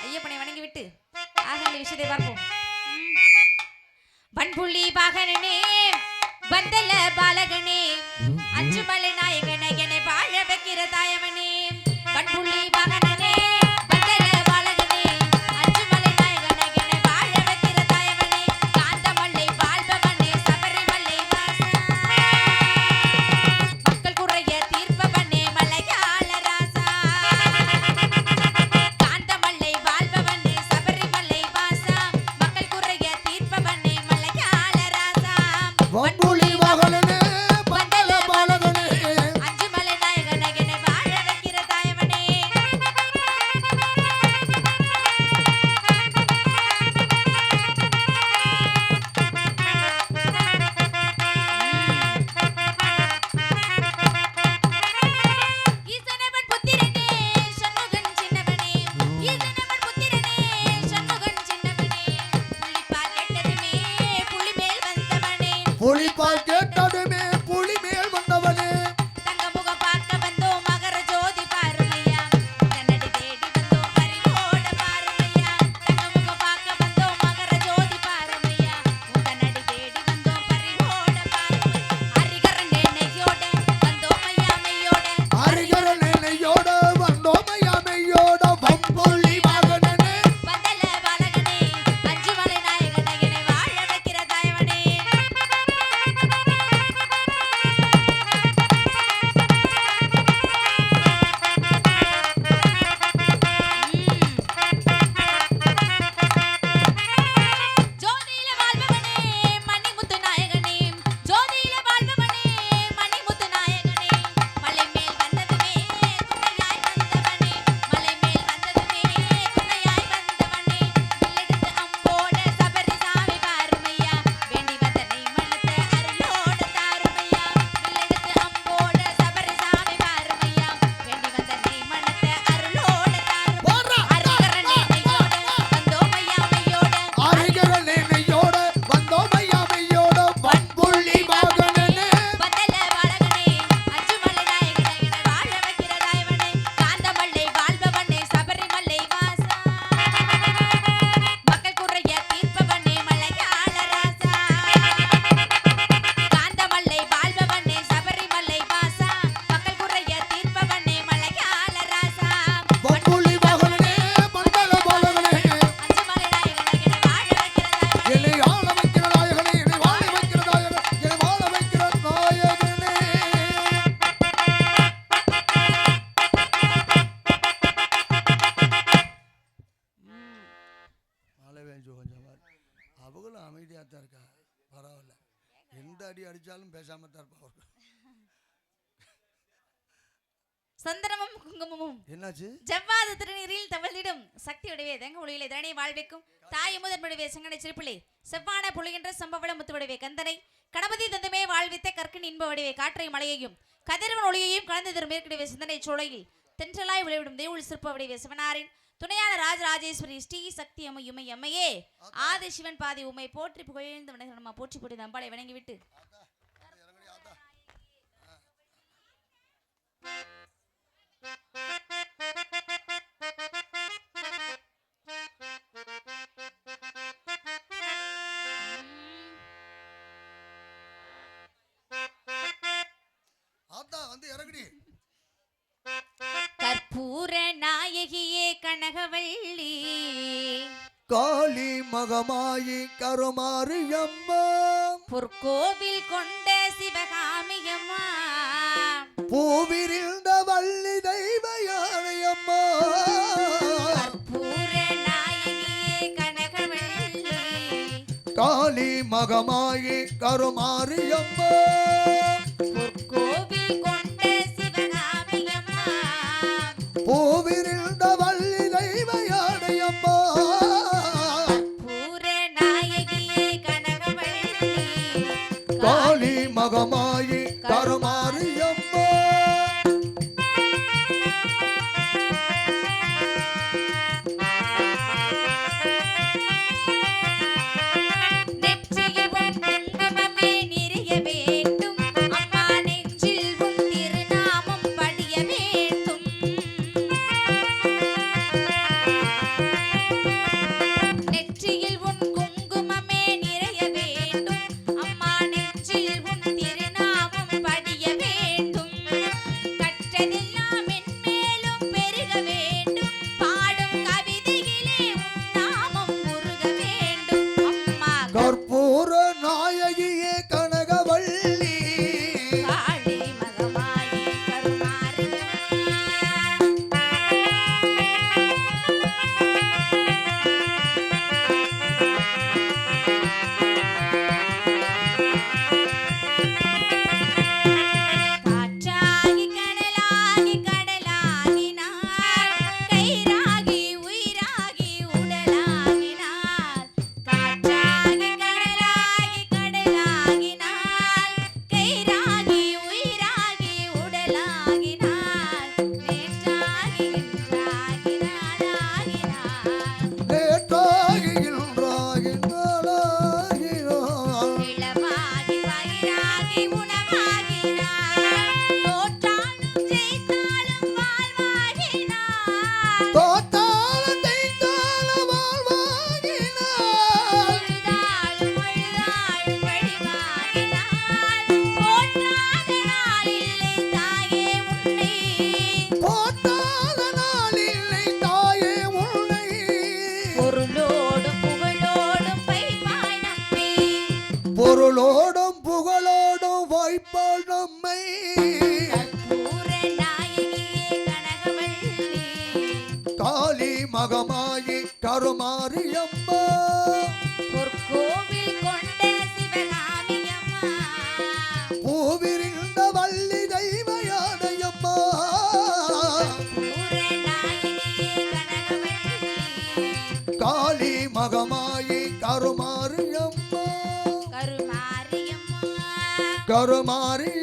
ஐயப்பனை வணங்கி விட்டு ஆக விஷயத்தை பார்ப்போம். வன்புள்ளி பாகனே வந்தல பாலகனே அஞ்சுமலை நாயகனை என்னை வாழ வைக்கிற தாயவனே. வன்புள்ளி பாகனே வந்தல பாலகனே அஞ்சுமலை நாயகனை என்னை வாழ வைக்கிற தாயவனே. காந்தமல்லை வாழ்பவனே சபரிமலை வாசா மக்கள் குறைய தீர்ப்பவனே மலையாள ராசா. காந்தமல்லை வாழ்பவனே சபரிமலை வாசா மக்கள் குறைய தீர்ப்பவனே மலையாள ராசா. வன்புலி வாகனனே வந்தல பாலகனே அஞ்சுமலை நாயகனை என்னை வாழ வைக்கிற தாயவனே. ஈசனவன் புத்திரனே சண்முகன் சின்னவனே ஈசனவன் புத்திரனே சண்முகன் சின்னவனே. புலிப்பால் கெட்டதுமே புலி மேல் வந்தவனே புலிப்பால் கேட்டதுமே புலி மேல் வந்தவனே. தங்கமுக பார்க்க வந்தோம் மகர ஜோதி பாருமையா கண்ணடி தேடி வந்தோம் பரிவோட பாருமையா. தங்கமுக பார்க்க வந்தோம் மகர ஜோதி பாருமையா கண்ணடி தேடி வந்தோம் பரிவோட பாருமையா. ஹரிகரனே நெய்யோட வந்தோம் மையாமையோட ஹரிகரனே நெய்யோட வந்தோம் மையாமையோட. வன்புலி வாகனனே வந்தல பாலகனே அஞ்சுமலை நாயகனை என்னை வாழ வைக்கிற தாயவனே. ஜோதியில வாழ்பவனே மணிமுத்து நாயகனே ஜோதியில வாழ்பவனே மணிமுத்து நாயகனே. மலை மேல் வந்ததுமே துணையாய் வந்தவனே மலை மேல் வந்ததுமே துணையாய் வந்தவனே. வில்லெடுத்து அம்போட சபரி சாமி பாருமையா வேண்டி வந்தனை மனத்தை அருளோட தாருமையா. வில்லெடுத்து அம்போட சபரி சாமி பாருமையா வேண்டி வந்தனை மனத்தை அருளோட தாருமையா. ஹரிகரனே நெய்யோட வந்தோம் மையாமையோட ஹரிகரனே நெய்யோட வந்தோம் மையாமையோட. வன்புலி வாகனனே வந்தல பாலகனே அஞ்சுமலை நாயகனை என்னை வாழ வைக்கிற தாயவனே. காந்தமல்லை வாழ்பவனே சபரிமலை வாசா மக்கள் குறைய தீர்ப்பவனே மலையாள ராசா. காந்தமல்லை வாழ்பவனே சபரிமலை வாசா மக்கள் குறைய தீர்ப்பவனே மலையாள ராசா. வன்புலி வாகனனே வந்தல பாலகனே அஞ்சுமலை நாயகனை என்னை வாழ வைக்கிற தாயவனே. என்னை ஆள வைக்கிற நாயகனே என்னை வாழ வைக்கிற நாயகனே என்னை வாழ வைக்கிற நாயகனே. மழை பெஞ்சு கொஞ்சம் பாரு. அவங்களும் அமைதியாக தான் இருக்கா, பரவாயில்ல. எந்த அடி அடித்தாலும் பேசாம தான் இருப்பா. சந்தனமும் குங்குமமும் என்னாச்சு? ஜவ்வாது திருநீரில் தவழ்ந்திடும் சக்தி உடைவே தங்க ஒளியிலே தரணை வாழ்விக்கும் தாய் முதன்முடிவே செங்கடை சிறுப்பிள்ளை செவ்வான புலிகின்ற சம்பவள முத்துவடிவே கந்தனை கணபதி தந்தமே வாழ்வித்த கற்கின் இன்ப வடிவே காற்றை மலையையும் கதிரவன் ஒளியையும் கலந்து தரும் மேற்கிடைவே சிந்தனை சோலையில் தென்றலாய் விளைவிடும் தேவுள் சிற்ப வடிவே சிவனாரின் துணையான ராஜராஜேஸ்வரி ஸ்ரீ சக்தி அம்மையுமை அம்மையே ஆதி சிவன் பாதி உமை போற்றி புகழ்ந்து வணங்கமா போற்றி போட்டி அம்பாளை வணங்கிவிட்டு ஆத்தா வந்து இறங்குடி. கற்பூர நாயகியே கனகவள்ளி காளி மகமாயி கருமாரியம்மா பொற்கோவில் கொண்ட சிவகாமியம்மா பூவிரிந்த வள்ளி தெய்வ யானையம்மா. கற்பூர நாயகியே கனகவள்ளி காளி மகமாயி கருமாரியம்மா பொற்கோவில் கொண்ட சிவகாமியம்மா பூவிரிந்த வள்ளி தெய்வ யானையம்மா. கற்பூர நாயகியே கனகவள்ளி காளி மகமாயி கருமாரியம்மா. நெற்றியில் உன் குங்குமமே நிறைய வேண்டும் அம்மா நெஞ்சில் உன் திருநாமம் படிய வேண்டும். காளி மகமாயி கருமாரியம்மா பொற்கோவில் கொண்ட சிவகாமியம்மா பூவிரிந்த வள்ளி தெய்வ யானையம்மா காளி மகமாயி கருமாரியம்மா கருமாரியம்மா கருமாரி